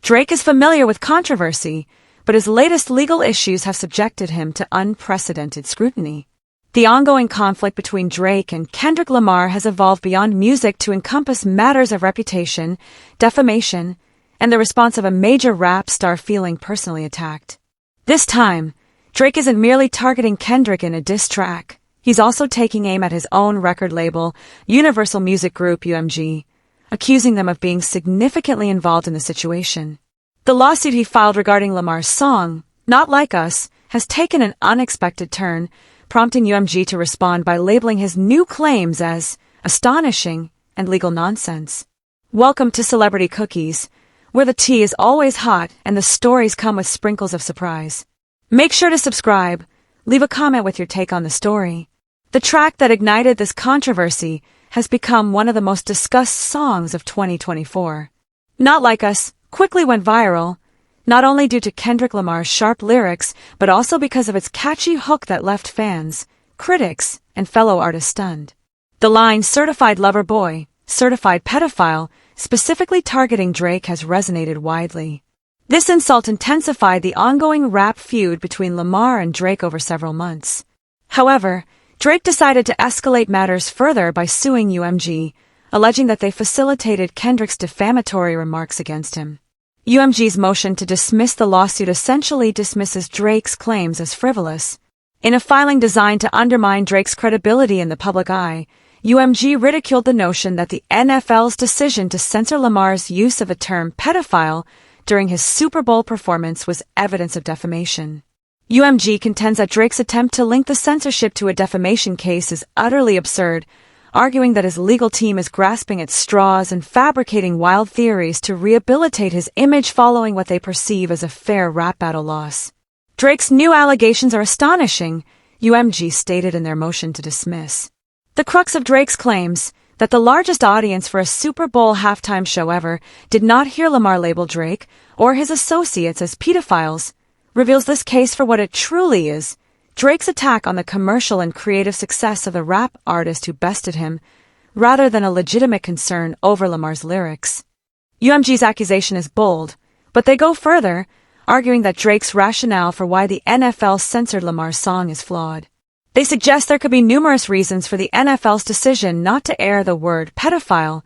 Drake is familiar with controversy, but his latest legal issues have subjected him to unprecedented scrutiny. The ongoing conflict between Drake and Kendrick Lamar has evolved beyond music to encompass matters of reputation, defamation, and the response of a major rap star feeling personally attacked. This time, Drake isn't merely targeting Kendrick in a diss track. He's also taking aim at his own record label, Universal Music Group UMG, accusing them of being significantly involved in the situation. The lawsuit he filed regarding Lamar's song, Not Like Us, has taken an unexpected turn, prompting UMG to respond by labeling his new claims as astonishing and legal nonsense. Welcome to Celebrity Cookies, where the tea is always hot and the stories come with sprinkles of surprise. Make sure to subscribe, leave a comment with your take on the story. The track that ignited this controversy has become one of the most discussed songs of 2024. Not Like Us quickly went viral, not only due to Kendrick Lamar's sharp lyrics, but also because of its catchy hook that left fans, critics, and fellow artists stunned. The line "certified lover boy, certified pedophile," specifically targeting Drake, has resonated widely. This insult intensified the ongoing rap feud between Lamar and Drake over several months. However, Drake decided to escalate matters further by suing UMG, alleging that they facilitated Kendrick's defamatory remarks against him. UMG's motion to dismiss the lawsuit essentially dismisses Drake's claims as frivolous. In a filing designed to undermine Drake's credibility in the public eye, UMG ridiculed the notion that the NFL's decision to censor Lamar's use of the term pedophile during his Super Bowl performance was evidence of defamation. UMG contends that Drake's attempt to link the censorship to a defamation case is utterly absurd, arguing that his legal team is grasping at straws and fabricating wild theories to rehabilitate his image following what they perceive as a fair rap battle loss. Drake's new allegations are astonishing, UMG stated in their motion to dismiss. The crux of Drake's claims, that the largest audience for a Super Bowl halftime show ever did not hear Lamar label Drake or his associates as pedophiles, reveals this case for what it truly is: Drake's attack on the commercial and creative success of the rap artist who bested him, rather than a legitimate concern over Lamar's lyrics. UMG's accusation is bold, but they go further, arguing that Drake's rationale for why the NFL censored Lamar's song is flawed. They suggest there could be numerous reasons for the NFL's decision not to air the word pedophile,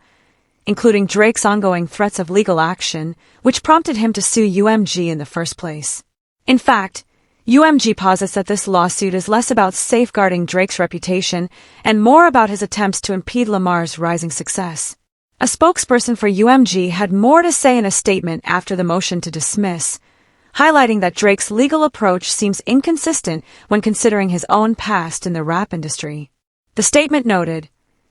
including Drake's ongoing threats of legal action, which prompted him to sue UMG in the first place. In fact, UMG posits that this lawsuit is less about safeguarding Drake's reputation and more about his attempts to impede Lamar's rising success. A spokesperson for UMG had more to say in a statement after the motion to dismiss, highlighting that Drake's legal approach seems inconsistent when considering his own past in the rap industry. The statement noted,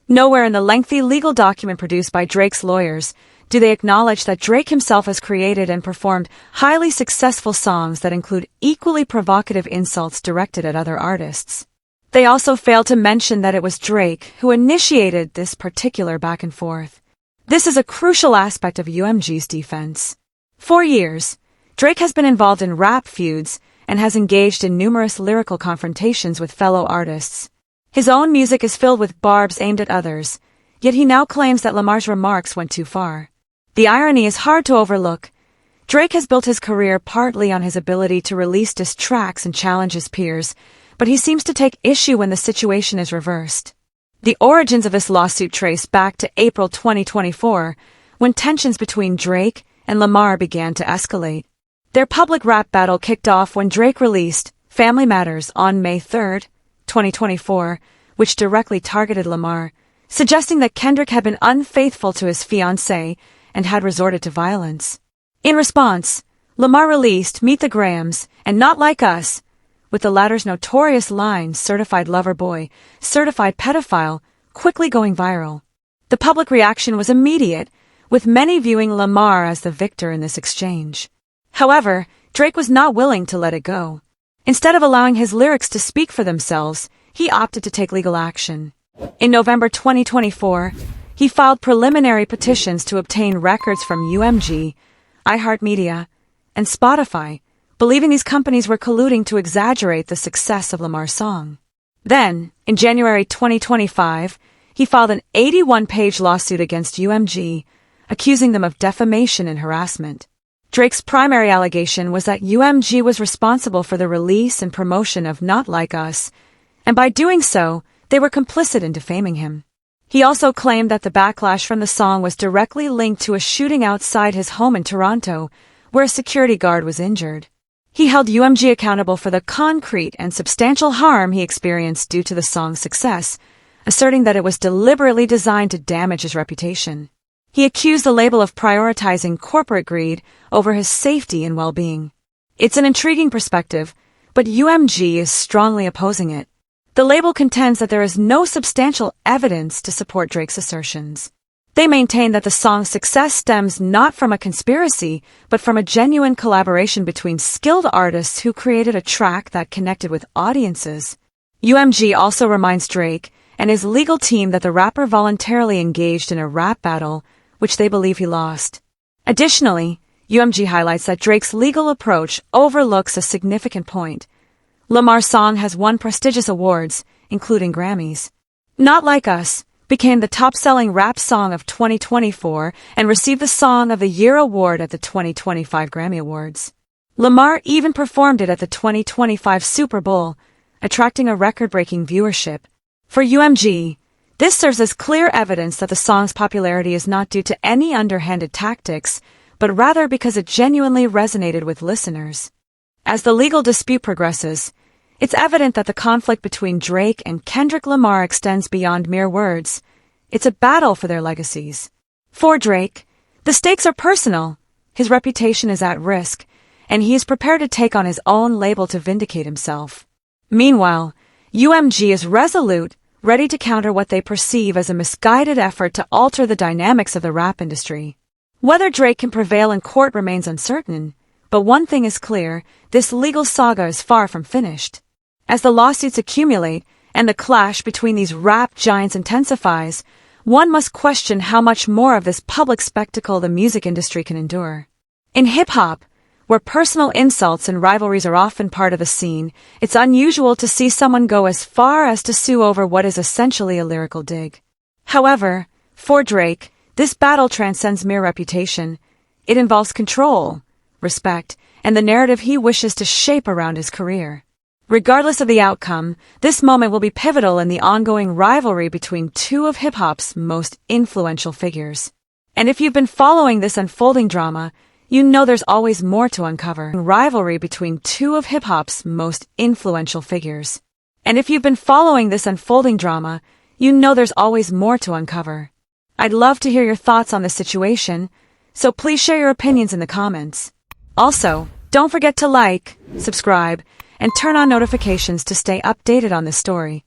"Nowhere in the lengthy legal document produced by Drake's lawyers do they acknowledge that Drake himself has created and performed highly successful songs that include equally provocative insults directed at other artists. They also fail to mention that it was Drake who initiated this particular back and forth. This is a crucial aspect of UMG's defense. For years, Drake has been involved in rap feuds and has engaged in numerous lyrical confrontations with fellow artists. His own music is filled with barbs aimed at others, yet he now claims that Lamar's remarks went too far. The irony is hard to overlook. Drake has built his career partly on his ability to release diss tracks and challenge his peers, but he seems to take issue when the situation is reversed. The origins of this lawsuit trace back to April 2024, when tensions between Drake and Lamar began to escalate. Their public rap battle kicked off when Drake released Family Matters on May 3, 2024, which directly targeted Lamar, suggesting that Kendrick had been unfaithful to his fiancée and had resorted to violence. In response, Lamar released Meet the Grahams and Not Like Us, with the latter's notorious line "certified lover boy, certified pedophile" quickly going viral. The public reaction was immediate, with many viewing Lamar as the victor in this exchange. However, Drake was not willing to let it go. Instead of allowing his lyrics to speak for themselves, he opted to take legal action. In November 2024, he filed preliminary petitions to obtain records from UMG, iHeartMedia, and Spotify, believing these companies were colluding to exaggerate the success of Lamar's song. Then, in January 2025, he filed an 81-page lawsuit against UMG, accusing them of defamation and harassment. Drake's primary allegation was that UMG was responsible for the release and promotion of Not Like Us, and by doing so, they were complicit in defaming him. He also claimed that the backlash from the song was directly linked to a shooting outside his home in Toronto, where a security guard was injured. He held UMG accountable for the concrete and substantial harm he experienced due to the song's success, asserting that it was deliberately designed to damage his reputation. He accused the label of prioritizing corporate greed over his safety and well-being. It's an intriguing perspective, but UMG is strongly opposing it. The label contends that there is no substantial evidence to support Drake's assertions. They maintain that the song's success stems not from a conspiracy, but from a genuine collaboration between skilled artists who created a track that connected with audiences. UMG also reminds Drake and his legal team that the rapper voluntarily engaged in a rap battle, which they believe he lost. Additionally, UMG highlights that Drake's legal approach overlooks a significant point. Lamar's song has won prestigious awards, including Grammys. Not Like Us became the top-selling rap song of 2024 and received the Song of the Year award at the 2025 Grammy Awards. Lamar even performed it at the 2025 Super Bowl, attracting a record-breaking viewership. For UMG, this serves as clear evidence that the song's popularity is not due to any underhanded tactics, but rather because it genuinely resonated with listeners. As the legal dispute progresses, it's evident that the conflict between Drake and Kendrick Lamar extends beyond mere words. It's a battle for their legacies. For Drake, the stakes are personal. His reputation is at risk, and he is prepared to take on his own label to vindicate himself. Meanwhile, UMG is resolute, ready to counter what they perceive as a misguided effort to alter the dynamics of the rap industry. Whether Drake can prevail in court remains uncertain, but one thing is clear, this legal saga is far from finished. As the lawsuits accumulate and the clash between these rap giants intensifies, one must question how much more of this public spectacle the music industry can endure. In hip-hop, where personal insults and rivalries are often part of the scene, it's unusual to see someone go as far as to sue over what is essentially a lyrical dig. However, for Drake, this battle transcends mere reputation. It involves control, respect, and the narrative he wishes to shape around his career. Regardless of the outcome, this moment will be pivotal in the ongoing rivalry between two of hip-hop's most influential figures. And if you've been following this unfolding drama, you know there's always more to uncover. Rivalry between two of hip-hop's most influential figures. And if you've been following this unfolding drama, you know there's always more to uncover. I'd love to hear your thoughts on this situation, so please share your opinions in the comments. Also, don't forget to like, subscribe, and turn on notifications to stay updated on this story.